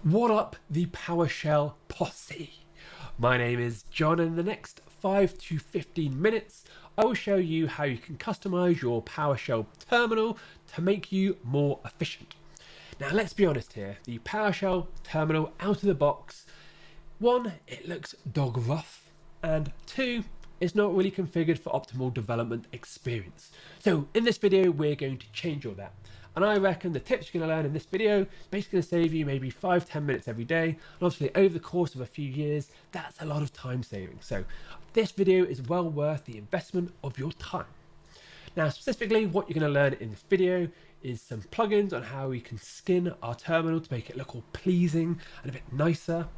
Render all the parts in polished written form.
What up, the PowerShell posse? My name is John, and in the next 5 to 15 minutes, I will show you how you can customize your PowerShell terminal to make you more efficient. Now, let's be honest here, the PowerShell terminal out of the box, one, it looks dog rough, and two, it's not really configured for optimal development experience. So in this video, we're going to change all that. And I reckon the tips you're going to learn in this video is basically going to save you maybe 5-10 minutes every day. And obviously over the course of a few years, that's a lot of time saving. So this video is well worth the investment of your time. Now, specifically what you're going to learn in this video is some plugins on how we can skin our terminal to make it look all pleasing and a bit nicer.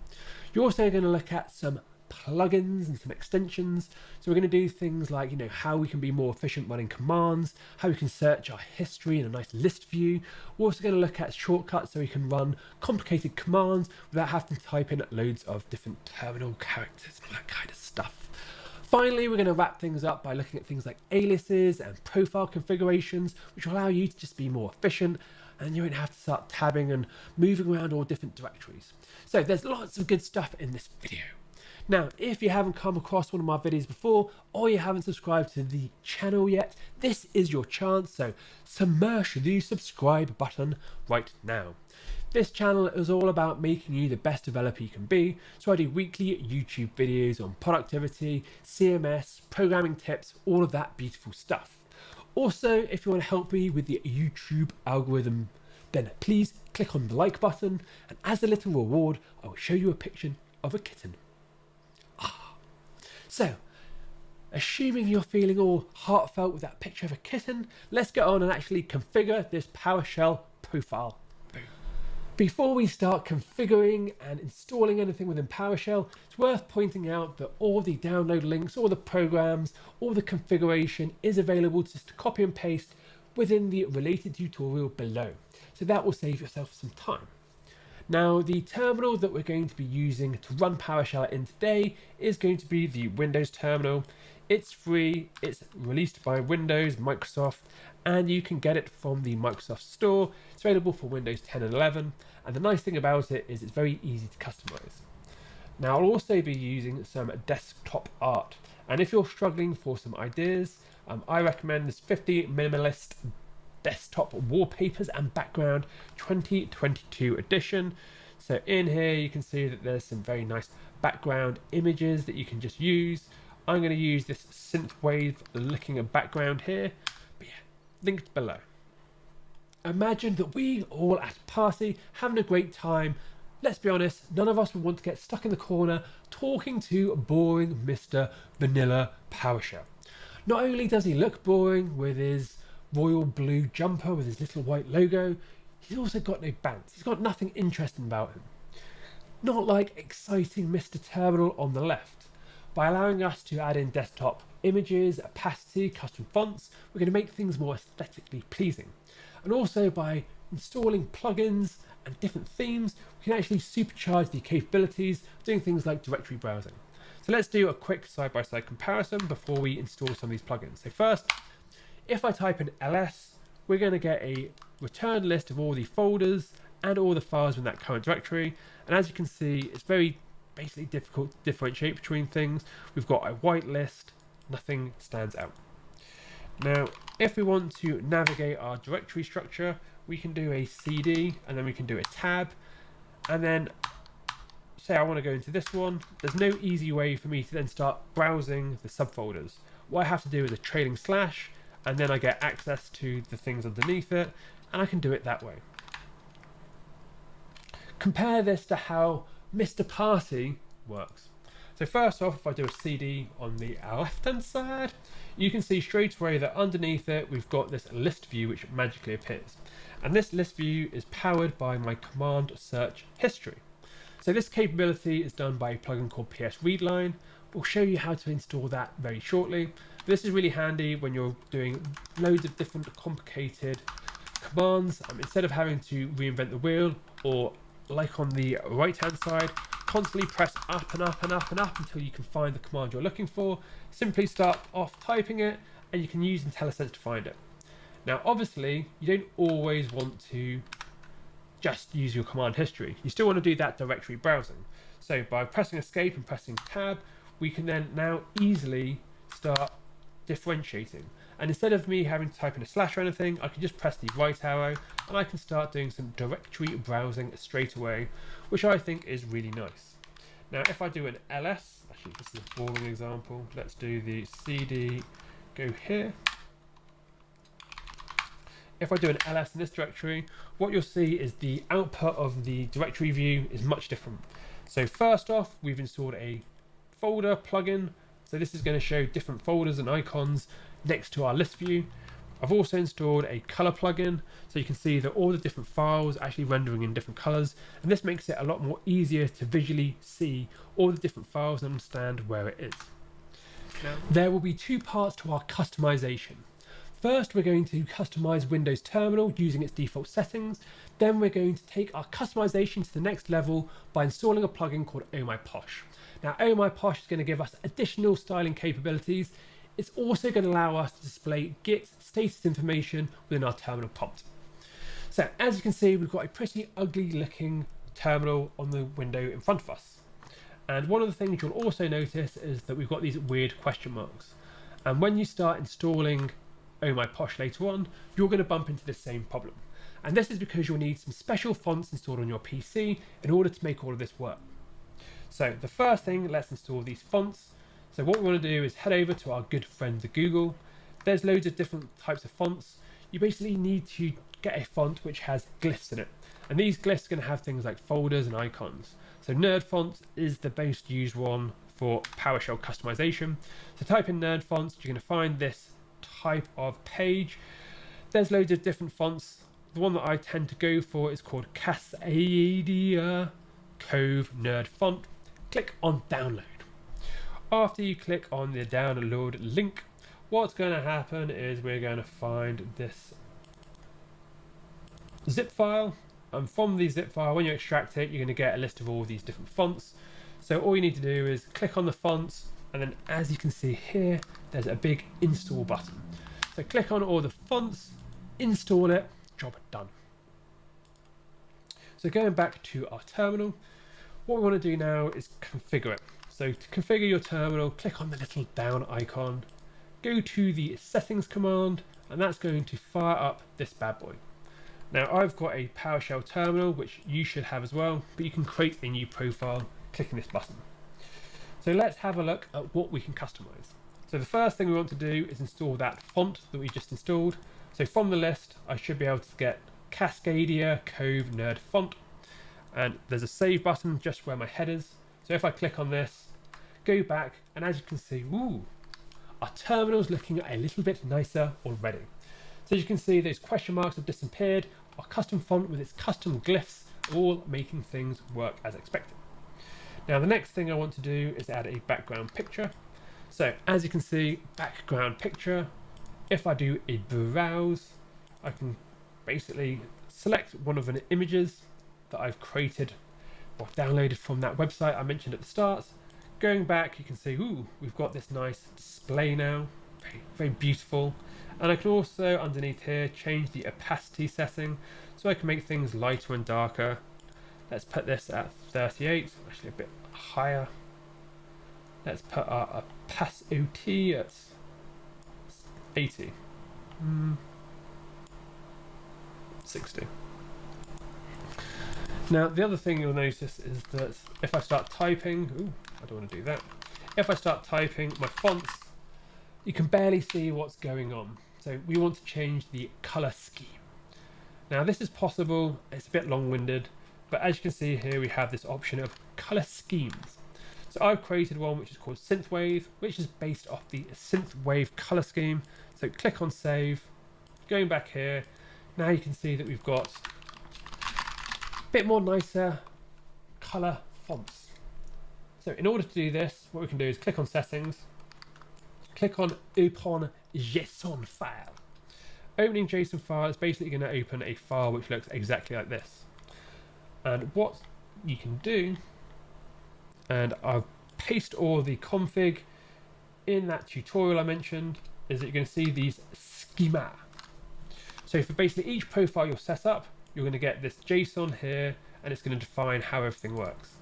You're also going to look at some plugins and some extensions. So we're going to do things like, how we can be more efficient running commands, how we can search our history in a nice list view. We're also going to look at shortcuts so we can run complicated commands without having to type in loads of different terminal characters and all that kind of stuff. Finally, we're going to wrap things up by looking at things like aliases and profile configurations, which will allow you to just be more efficient and you won't have to start tabbing and moving around all different directories. So there's lots of good stuff in this video. Now, if you haven't come across one of my videos before, or you haven't subscribed to the channel yet, this is your chance, so smash the subscribe button right now. This channel is all about making you the best developer you can be, so I do weekly YouTube videos on productivity, CMS, programming tips, all of that beautiful stuff. Also, if you want to help me with the YouTube algorithm, then please click on the like button, and as a little reward, I will show you a picture of a kitten. So, assuming you're feeling all heartfelt with that picture of a kitten, let's get on and actually configure this PowerShell profile. Before we start configuring and installing anything within PowerShell, it's worth pointing out that all the download links, all the programs, all the configuration is available just to copy and paste within the related tutorial below. So that will save yourself some time. Now, the terminal that we're going to be using to run PowerShell in today is going to be the Windows terminal. It's free, it's released by Windows, Microsoft, and you can get it from the Microsoft Store. It's available for Windows 10 and 11, and the nice thing about it is it's very easy to customize. Now, I'll also be using some desktop art, and if you're struggling for some ideas, I recommend this 50 Minimalist Desktop Wallpapers and Background 2022 edition. So in here you can see that there's some very nice background images that you can just use. I'm going to use this synthwave looking at background here, but yeah, linked below. Imagine that we all at a party having a great time. Let's be honest, none of us would want to get stuck in the corner talking to boring Mr. Vanilla PowerShell. Not only does he look boring with his royal blue jumper with his little white logo, he's also got no bounce. He's got nothing interesting about him. Not like exciting Mr. Terminal on the left. By allowing us to add in desktop images, opacity, custom fonts, we're going to make things more aesthetically pleasing. And also by installing plugins and different themes, we can actually supercharge the capabilities of doing things like directory browsing. So let's do a quick side-by-side comparison before we install some of these plugins. So first, if I type in ls, we're going to get a return list of all the folders and all the files in that current directory. And as you can see, it's very basically difficult to differentiate between things. We've got a white list, nothing stands out. Now, if we want to navigate our directory structure, we can do a CD and then we can do a tab. And then say I want to go into this one, there's no easy way for me to then start browsing the subfolders. What I have to do is a trailing slash, and then I get access to the things underneath it, and I can do it that way. Compare this to how Mr. Party works. So first off, if I do a CD on the left-hand side, you can see straight away that underneath it, we've got this list view which magically appears. And this list view is powered by my command search history. So this capability is done by a plugin called PSReadline. We'll show you how to install that very shortly. This is really handy when you're doing loads of different complicated commands. Instead of having to reinvent the wheel, or like on the right hand side, constantly press up and up and up and up until you can find the command you're looking for. Simply start off typing it and you can use IntelliSense to find it. Now obviously you don't always want to just use your command history. You still want to do that directory browsing. So by pressing escape and pressing tab, we can then now easily start differentiating. And instead of me having to type in a slash or anything, I can just press the right arrow and I can start doing some directory browsing straight away, which I think is really nice. Now, if I do an ls, actually this is a boring example, let's do the cd, go here. If I do an ls in this directory, what you'll see is the output of the directory view is much different. So first off, we've installed a folder plugin. So this is going to show different folders and icons next to our list view. I've also installed a color plugin, so you can see that all the different files are actually rendering in different colors, and this makes it a lot more easier to visually see all the different files and understand where it is. There will be two parts to our customization. First, we're going to customize Windows Terminal using its default settings. Then we're going to take our customization to the next level by installing a plugin called Oh My Posh. Now, Oh My Posh is going to give us additional styling capabilities. It's also going to allow us to display Git status information within our terminal prompt. So as you can see, we've got a pretty ugly looking terminal on the window in front of us. And one of the things you'll also notice is that we've got these weird question marks. And when you start installing Oh My Posh later on, you're going to bump into the same problem. And this is because you'll need some special fonts installed on your PC in order to make all of this work. So the first thing, let's install these fonts. So what we want to do is head over to our good friends at Google. There's loads of different types of fonts. You basically need to get a font which has glyphs in it. And these glyphs are going to have things like folders and icons. So Nerd Font is the most used one for PowerShell customization. So type in Nerd Fonts, you're going to find this type of page. There's loads of different fonts. The one that I tend to go for is called Cascadia Cove Nerd Font. Click on download. After you click on the download link, what's going to happen is we're going to find this zip file, and from the zip file, when you extract it, you're going to get a list of all these different fonts. So all you need to do is click on the fonts, and then as you can see here, there's a big install button. So click on all the fonts, install it, job done. So going back to our terminal, what we want to do now is configure it. So to configure your terminal, click on the little down icon, go to the settings command, and that's going to fire up this bad boy. Now I've got a PowerShell terminal, which you should have as well, but you can create a new profile clicking this button. So let's have a look at what we can customize. So the first thing we want to do is install that font that we just installed. So from the list, I should be able to get Cascadia Cove Nerd Font, and there's a save button just where my head is. So if I click on this, go back, and as you can see, ooh, our terminal's looking a little bit nicer already. So as you can see, those question marks have disappeared. Our custom font with its custom glyphs, all making things work as expected. Now the next thing I want to do is add a background picture. So as you can see, background picture, if I do a browse, I can basically select one of the images that I've created or downloaded from that website I mentioned at the start. Going back, you can see, ooh, we've got this nice display now, very, very beautiful. And I can also, underneath here, change the opacity setting so I can make things lighter and darker. Let's put this at 38, actually a bit higher. Let's put our opacity at 80. 60. Now the other thing you'll notice is that if I start typing, ooh, I don't want to do that. If I start typing my fonts, you can barely see what's going on. So we want to change the color scheme. Now this is possible, it's a bit long-winded, but as you can see here, we have this option of color schemes. So I've created one which is called Synthwave, which is based off the Synthwave color scheme. So click on save, going back here, now you can see that we've got a bit more nicer color fonts. So in order to do this, what we can do is click on settings, click on open JSON file. Opening JSON file is basically going to open a file which looks exactly like this. And what you can do, and I'll paste all the config in that tutorial I mentioned, is that you're going to see these schema. So for basically each profile you'll set up, you're going to get this JSON here, and it's going to define how everything works.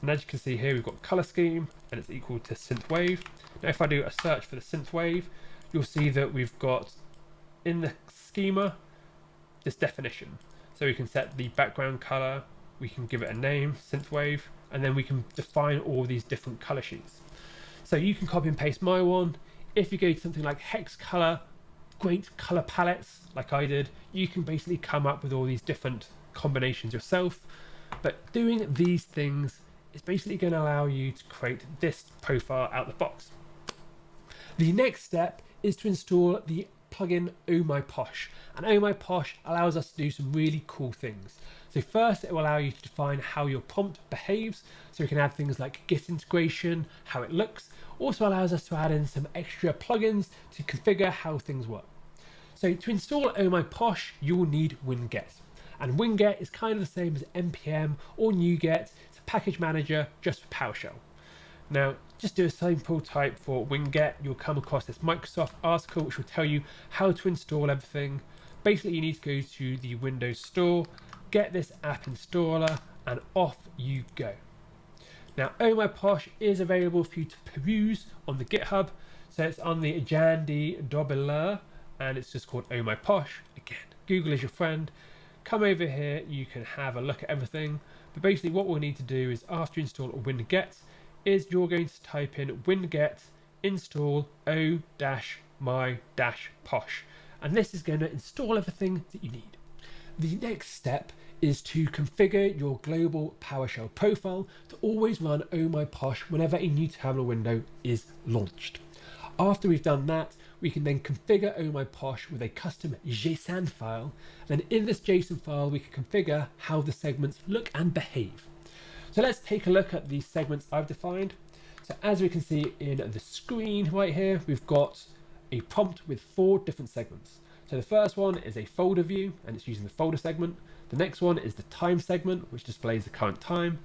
And as you can see here, we've got color scheme, and it's equal to synthwave. Now if I do a search for the synthwave, you'll see that we've got in the schema this definition. So we can set the background color, we can give it a name, synthwave, and then we can define all these different color sheets. So you can copy and paste my one. If you go to something like hex color, great color palettes like I did, you can basically come up with all these different combinations yourself. But doing these things is basically going to allow you to create this profile out the box. The next step is to install the plugin Oh My Posh, and Oh My Posh allows us to do some really cool things. So first, it will allow you to define how your prompt behaves, so we can add things like Git integration, how it looks. Also allows us to add in some extra plugins to configure how things work. So to install Oh My Posh, you will need winget, and winget is kind of the same as npm or NuGet. It's a package manager just for PowerShell. Now, just do a simple type for winget. You'll come across this Microsoft article which will tell you how to install everything. Basically, you need to go to the Windows Store, get this app installer, and off you go. Now, Oh My Posh is available for you to peruse on the GitHub. So it's on the Jandy Dobler, and it's just called Oh My Posh. Again, Google is your friend. Come over here, you can have a look at everything. But basically what we'll need to do is after you install winget, is you're going to type in winget install oh-my-posh, and this is going to install everything that you need. The next step is to configure your global PowerShell profile to always run Oh My Posh whenever a new terminal window is launched. After we've done that, we can then configure Oh My Posh with a custom JSON file. Then in this JSON file, we can configure how the segments look and behave. So let's take a look at the segments I've defined. So as we can see in the screen right here, we've got a prompt with 4 different segments. So the first one is a folder view, and it's using the folder segment. The next one is the time segment, which displays the current time.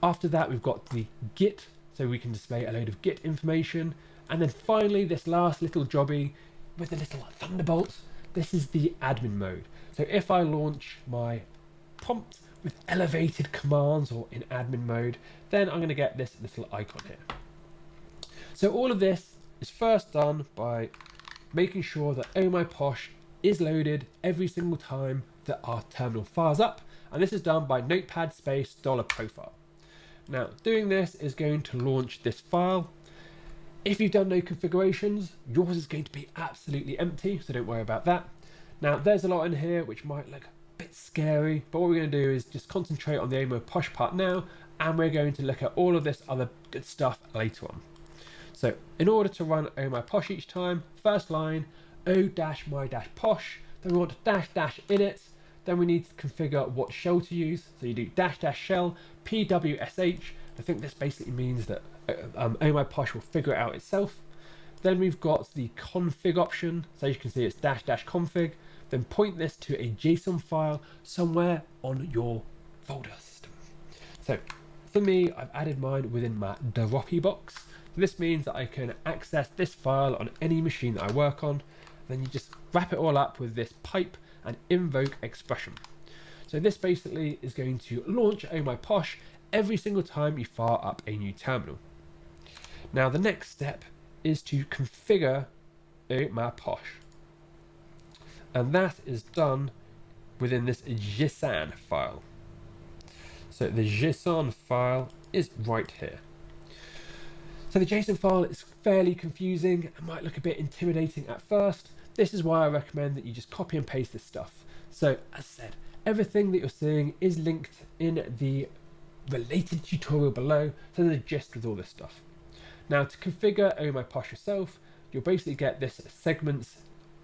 After that, we've got the Git, so we can display a load of Git information. And then finally, this last little jobby with the little thunderbolt, this is the admin mode. So if I launch my prompt with elevated commands or in admin mode, then I'm going to get this little icon here. So all of this is first done by making sure that Oh My Posh is loaded every single time that our terminal fires up, and this is done by notepad space $profile. Now doing this is going to launch this file. If you've done no configurations, yours is going to be absolutely empty, so don't worry about that. Now there's a lot in here which might look bit scary, but what we're going to do is just concentrate on the Oh My Posh part now, and we're going to look at all of this other good stuff later on. So in order to run Oh My Posh each time, first line oh-my-posh, then we want dash init, then we need to configure what shell to use. So you do dash shell pwsh. I think this basically means that Oh My Posh will figure it out itself. Then we've got the config option, so you can see it's dash config. Then point this to a JSON file somewhere on your folder system. So for me, I've added mine within my droppy box. This means that I can access this file on any machine that I work on. Then you just wrap it all up with this pipe and invoke expression. So this basically is going to launch Oh My Posh every single time you fire up a new terminal. Now the next step is to configure Oh My Posh, and that is done within this JSON file. So the JSON file is right here. So the JSON file is fairly confusing and might look a bit intimidating at first. This is why I recommend that you just copy and paste this stuff. So as said, everything that you're seeing is linked in the related tutorial below, so there's a gist with all this stuff. Now to configure Oh My Posh yourself, you'll basically get this segments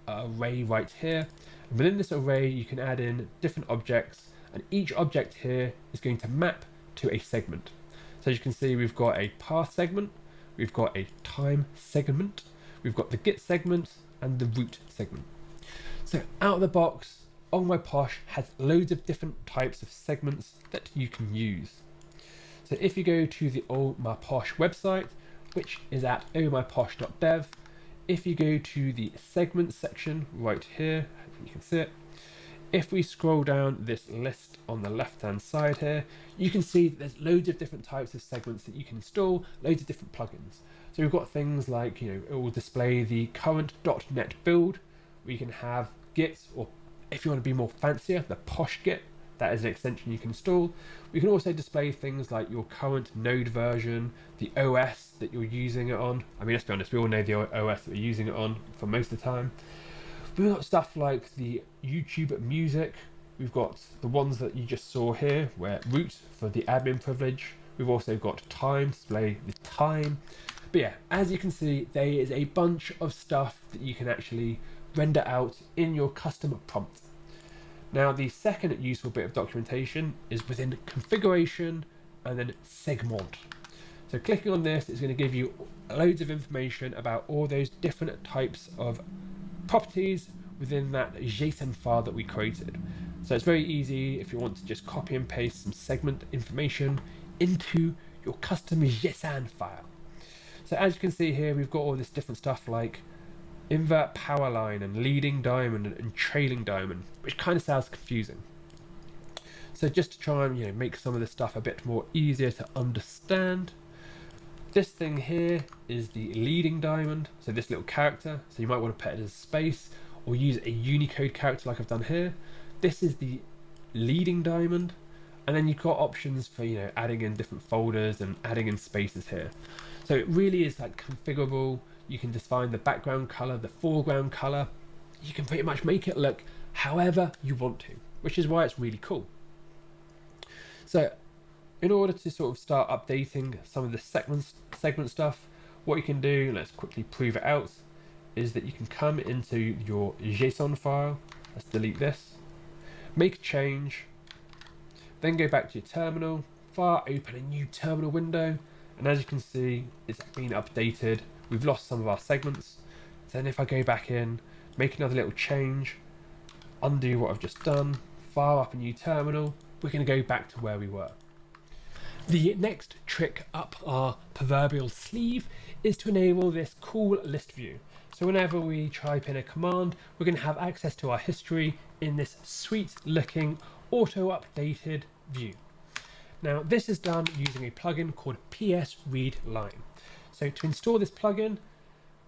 array right here. And within this array, you can add in different objects, and each object here is going to map to a segment. So as you can see, we've got a path segment, we've got a time segment, we've got the Git segment, and the root segment. So out of the box, Oh My Posh has loads of different types of segments that you can use. So if you go to the Oh My Posh website, which is at ohmyposh.dev, if you go to the segments section right here, hopefully you can see it, if we scroll down this list on the left hand side here, you can see that there's loads of different types of segments that you can install, loads of different plugins. So we've got things like, it will display the current .NET build. We can have Git, or if you want to be more fancier, the Posh Git. That is an extension you can install. We can also display things like your current Node version, the OS that you're using it on. I mean, let's be honest, we all know the OS that we're using it on for most of the time. We've got stuff like the YouTube music. We've got the ones that you just saw here, where root for the admin privilege. We've also got time, display the time. But yeah, as you can see, there is a bunch of stuff that you can actually render out in your custom prompt. Now, the second useful bit of documentation is within configuration and then segment. So clicking on this is going to give you loads of information about all those different types of properties within that JSON file that we created. So it's very easy if you want to just copy and paste some segment information into your custom JSON file. So as you can see here, we've got all this different stuff like invert power line and leading diamond and trailing diamond, which kind of sounds confusing. So just to try and make some of this stuff a bit more easier to understand, this thing here is the leading diamond, so this little character. So you might want to put it as space or use a Unicode character like I've done here. This is the leading diamond, and then you've got options for adding in different folders and adding in spaces here. So it really is like configurable. You can define the background color, the foreground color. You can pretty much make it look however you want to, which is why it's really cool. So in order to sort of start updating some of the segment stuff, what you can do, let's quickly prove it out, is that you can come into your JSON file. Let's delete this, make a change, then go back to your terminal, fire open a new terminal window, and as you can see, it's been updated. We've lost some of our segments. Then if I go back in, make another little change, undo what I've just done, fire up a new terminal, we're going to go back to where we were. The next trick up our proverbial sleeve is to enable this cool list view. So whenever we type in a command, we're going to have access to our history in this sweet looking auto-updated view. Now this is done using a plugin called PSReadline. So to install this plugin,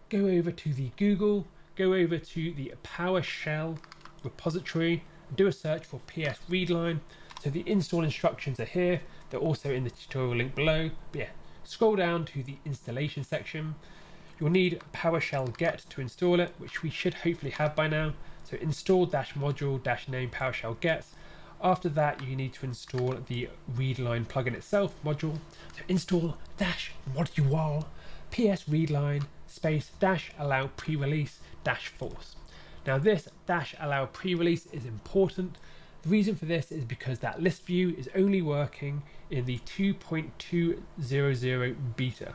go over to the Google, go over to the PowerShell repository, do a search for PSReadline. So the install instructions are here. They're also in the tutorial link below. But yeah, scroll down to the installation section. You'll need PowerShell get to install it, which we should hopefully have by now. So install-module-name PowerShell get. After that, you need to install the Readline plugin itself module. So install-module PSReadline space -allow pre-release -force. Now this -allow pre-release is important. The reason for this is because that list view is only working in the 2.200 beta.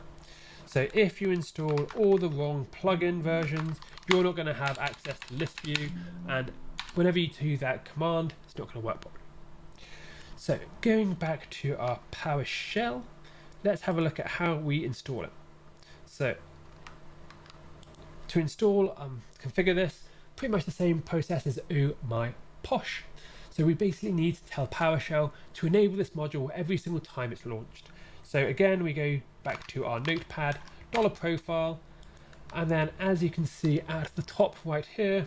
So if you install all the wrong plugin versions, you're not going to have access to list view, and whenever you do that command, it's not going to work properly. So going back to our PowerShell, let's have a look at how we install it. So to install, configure this, pretty much the same process as Oh My Posh. So we basically need to tell PowerShell to enable this module every single time it's launched. So again, we go back to our notepad, $profile, and then as you can see at the top right here,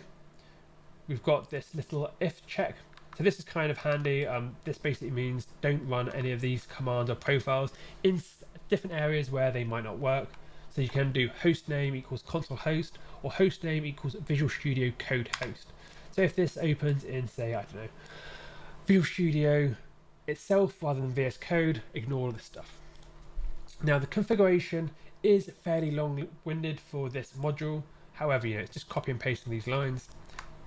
we've got this little if check. So this is kind of handy. This basically means don't run any of these commands or profiles in different areas where they might not work. So you can do hostname equals console host or hostname equals Visual Studio Code host. So if this opens in, say, I don't know, Visual Studio itself rather than VS Code, ignore all this stuff. Now the configuration is fairly long-winded for this module. However, it's just copy and pasting these lines.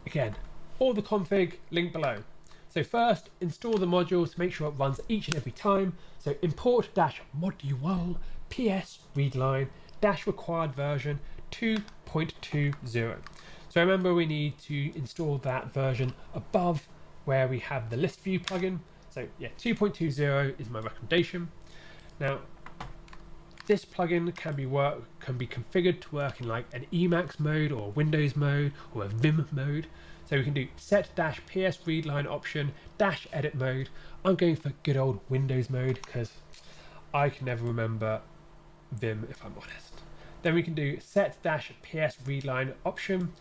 Again, all the config link below. So first, install the module to make sure it runs each and every time. So import -module PSReadline -required version 2.20. So remember, we need to install that version above where we have the list view plugin. So yeah, 2.20 is my recommendation. Now, this plugin can be configured to work in like an Emacs mode or a Windows mode or a Vim mode. So we can do set dash PS readline option dash edit mode. I'm going for good old Windows mode because I can never remember Vim if I'm honest. Then we can do set dash PS readline option.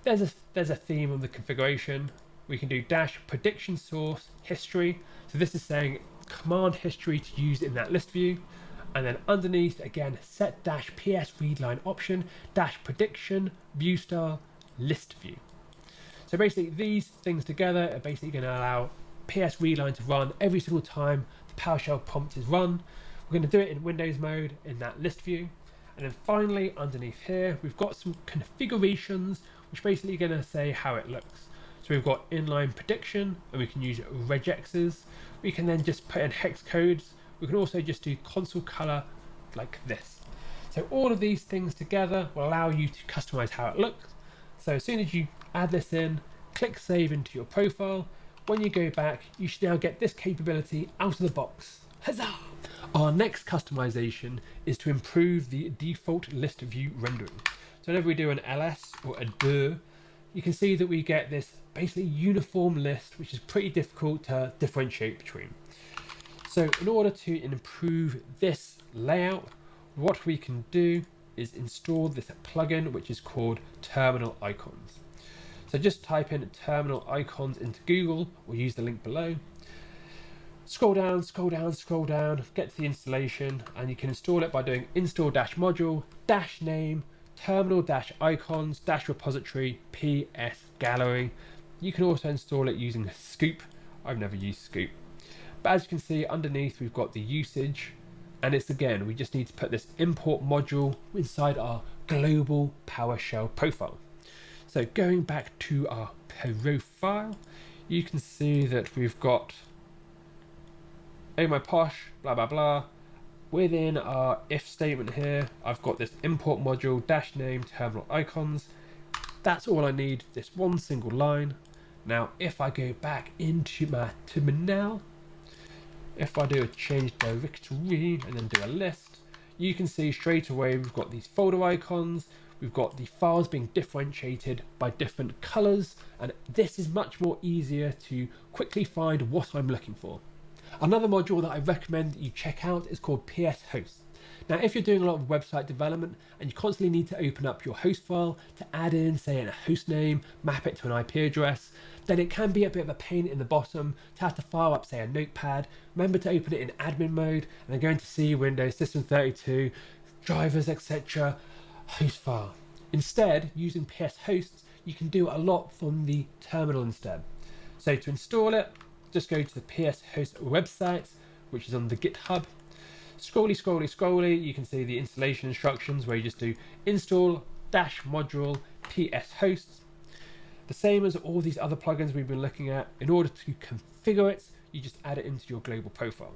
There's a theme on the configuration. We can do dash prediction source history. So this is saying command history to use in that list view. And then underneath again, set dash PS readline option dash prediction view style list view. So basically these things together are basically going to allow PS readline to run every single time the PowerShell prompt is run. We're going to do it in Windows mode in that list view. And then finally underneath here, we've got some configurations, which basically are going to say how it looks. So we've got inline prediction, and we can use regexes. We can then just put in hex codes. We can also just do console color like this. So all of these things together will allow you to customize how it looks. So as soon as you add this in, click save into your profile. When you go back, you should now get this capability out of the box. Huzzah! Our next customization is to improve the default list view rendering. So whenever we do an ls or a dir, you can see that we get this basically uniform list, which is pretty difficult to differentiate between. So in order to improve this layout, what we can do is install this plugin, which is called Terminal Icons. So just type in Terminal Icons into Google, or use the link below. Scroll down, scroll down, scroll down, get to the installation, and you can install it by doing install-module, -name, terminal-icons-repository, PS gallery. You can also install it using Scoop. I've never used Scoop. But as you can see underneath, we've got the usage, and it's again, we just need to put this import module inside our global PowerShell profile. So going back to our profile, you can see that we've got Oh My Posh, blah blah blah. Within our if statement here, I've got this import module -name terminal icons. That's all I need, this one single line. Now if I go back into my terminal, if I do a change directory and then do a list, you can see straight away we've got these folder icons, we've got the files being differentiated by different colors, and this is much more easier to quickly find what I'm looking for. Another module that I recommend that you check out is called PS Host. Now, if you're doing a lot of website development and you constantly need to open up your host file to add in, say, a host name, map it to an IP address, then it can be a bit of a pain in the bottom to have to fire up, say, a notepad. Remember to open it in admin mode and then go into C, Windows, System32, drivers, etc., host file. Instead, using PS Hosts, you can do a lot from the terminal instead. So to install it, just go to the PS Host website, which is on the GitHub. Scrolly, you can see the installation instructions where you just do install-module PS Hosts. The same as all these other plugins we've been looking at. In order to configure it, you just add it into your global profile.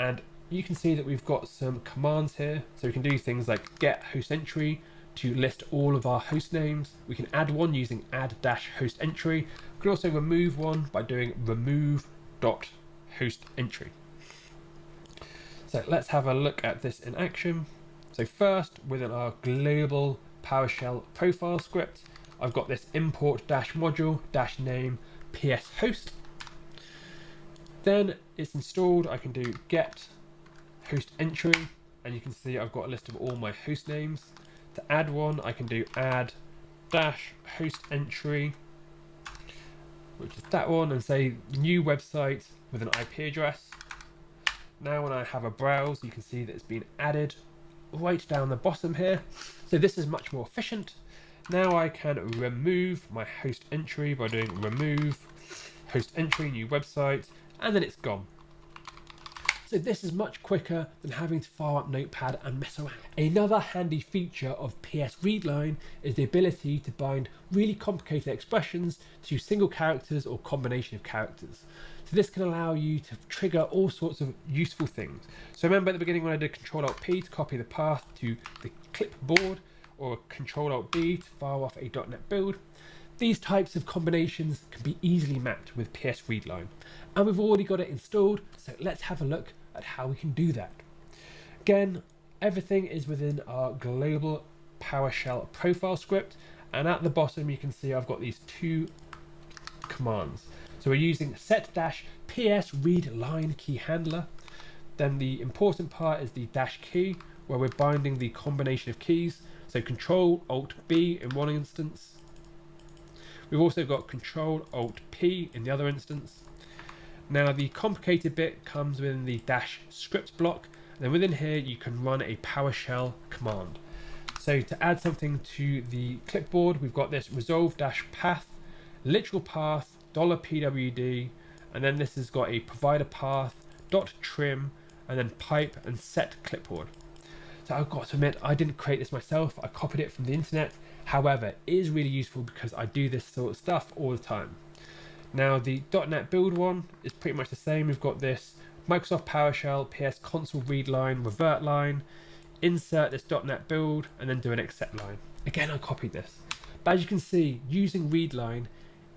And you can see that we've got some commands here. So we can do things like get host entry to list all of our host names. We can add one using add-host entry. We can also remove one by doing remove.host entry. So let's have a look at this in action. So first, within our global PowerShell profile script, I've got this import-module-name PS host. Then it's installed, I can do get host entry, and you can see I've got a list of all my host names. To add one, I can do add-host entry, which is that one, and say new website with an IP address. Now when I have a browse, you can see that it's been added right down the bottom here. So this is much more efficient. Now I can remove my host entry by doing remove host entry, new website, and then it's gone. So this is much quicker than having to fire up Notepad and mess around. Another handy feature of PSReadline is the ability to bind really complicated expressions to single characters or combination of characters. So this can allow you to trigger all sorts of useful things. So remember at the beginning when I did Ctrl-Alt-P to copy the path to the clipboard, or Ctrl-Alt-B to fire off a .NET build. These types of combinations can be easily mapped with PSReadline. And we've already got it installed, so let's have a look at how we can do that. Again, everything is within our global PowerShell profile script, And at the bottom you can see I've got these two commands. So we're using set-PSReadline key handler. Then the important part is the dash key, where we're binding the combination of keys. So Control Alt B in one instance. We've also got Control Alt P in the other instance. Now the complicated bit comes within the dash script block, and then within here you can run a PowerShell command. So to add something to the clipboard, we've got this resolve-path, literal path, $pwd, and then this has got a provider path, .trim, and then pipe and set clipboard. So I've got to admit, I didn't create this myself, I copied it from the internet. However, it is really useful because I do this sort of stuff all the time. Now the .NET build one is pretty much the same. We've got this Microsoft PowerShell PS console read line, revert line, insert this .NET build, and then do an accept line. Again, I copied this. But as you can see, using read line,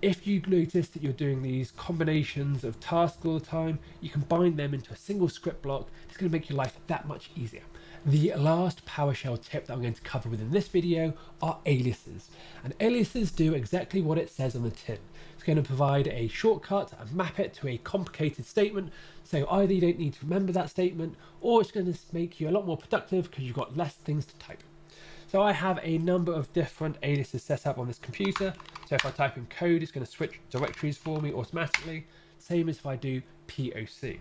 if you notice that you're doing these combinations of tasks all the time, you can bind them into a single script block. It's going to make your life that much easier. The last PowerShell tip that I'm going to cover within this video are aliases. And aliases do exactly what it says on the tin. It's going to provide a shortcut and map it to a complicated statement. So either you don't need to remember that statement, or it's going to make you a lot more productive because you've got less things to type. So I have a number of different aliases set up on this computer. So if I type in code, it's going to switch directories for me automatically. Same as if I do POC.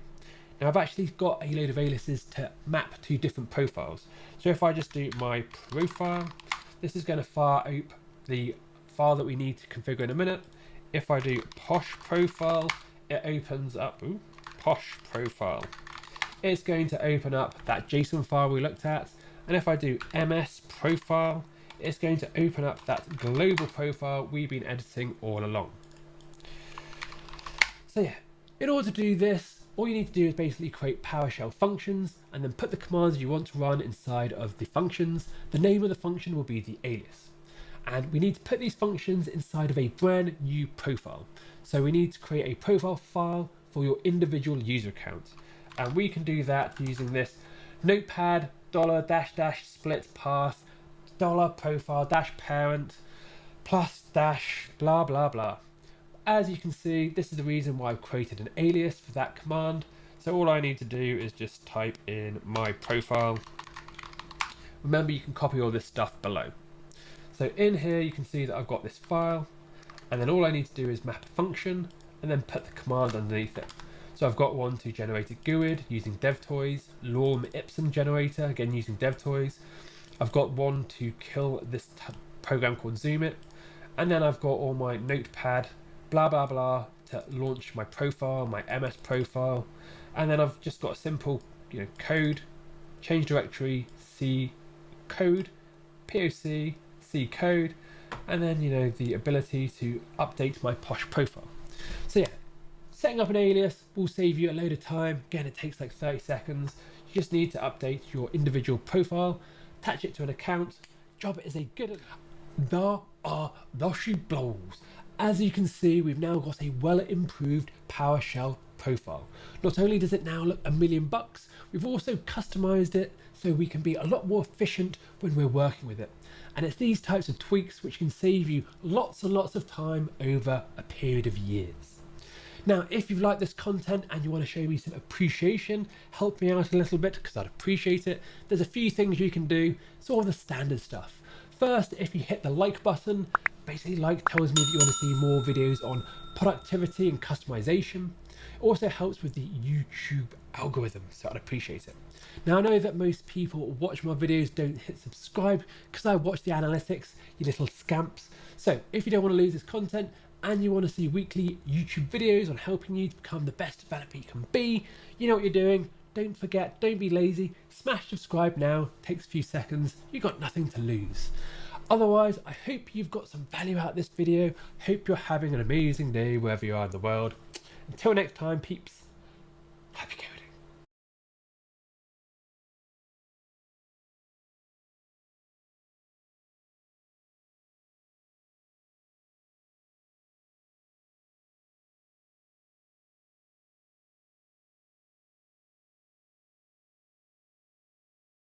Now I've actually got a load of aliases to map to different profiles. So if I just do my profile, this is going to fire up the file that we need to configure in a minute. If I do posh profile, it opens up posh profile. It's going to open up that JSON file we looked at. And if I do ms profile, it's going to open up that global profile we've been editing all along. So yeah, in order to do this, all you need to do is basically create PowerShell functions and then put the commands you want to run inside of the functions. The name of the function will be the alias. And we need to put these functions inside of a brand new profile. So we need to create a profile file for your individual user account. And we can do that using this notepad $split path $profile parent plus dash blah blah blah. As you can see, this is the reason why I've created an alias for that command. So all I need to do is just type in my profile. Remember, you can copy all this stuff below. So in here you can see that I've got this file, and then all I need to do is map a function and then put the command underneath it. So I've got one to generate a GUID using DevToys, lorem ipsum generator, again using DevToys. I've got one to kill this program called zoomit, and then I've got all my notepad blah blah blah to launch my profile, my MS profile, and then I've just got a simple code, change directory, C code, POC, C code, and then the ability to update my posh profile. So yeah, setting up an alias will save you a load of time. Again, it takes like 30 seconds. You just need to update your individual profile, attach it to an account. Job is a good. There are the shoe blows. As you can see, we've now got a well improved PowerShell profile. Not only does it now look $1,000,000, we've also customized it so we can be a lot more efficient when we're working with it. And it's these types of tweaks which can save you lots and lots of time over a period of years. Now, if you've liked this content and you want to show me some appreciation, help me out a little bit because I'd appreciate it. There's a few things you can do, sort of the standard stuff. First, if you hit the like button, basically like tells me that you want to see more videos on productivity and customization. It also helps with the YouTube algorithm, so I'd appreciate it. Now I know that most people watch my videos don't hit subscribe because I watch the analytics, you little scamps. So if you don't want to lose this content and you want to see weekly YouTube videos on helping you to become the best developer you can be, you know what you're doing. Don't forget, don't be lazy, smash subscribe now, takes a few seconds, you've got nothing to lose. Otherwise, I hope you've got some value out of this video. Hope you're having an amazing day wherever you are in the world. Until next time, peeps, happy going.